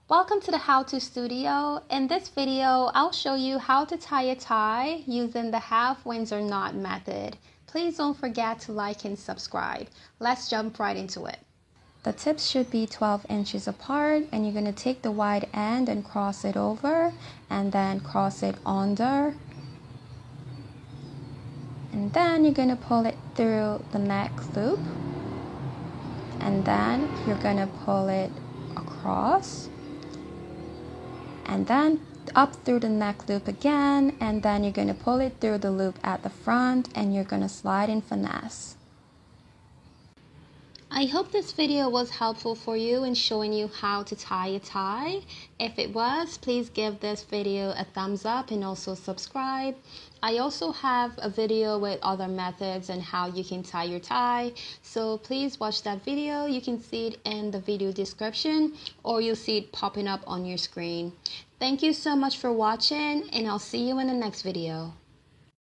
Welcome to the How To Studio. In this video, I'll show you how to tie a tie using the Half Windsor Knot Method. Please don't forget to like and subscribe. Let's jump right into it. The tips should be 12 inches apart, and you're going to take the wide end and cross it over and then cross it under. And then you're going to pull it through the neck loop, and then you're going to pull it across, and then up through the neck loop again, and then you're going to pull it through the loop at the front, and you're going to slide and finesse. I hope this video was helpful for you in showing you how to tie a tie. If it was, please give this video a thumbs up and also subscribe. I also have a video with other methods and how you can tie your tie, so please watch that video. You can see it in the video description, or you'll see it popping up on your screen. Thank you so much for watching, and I'll see you in the next video.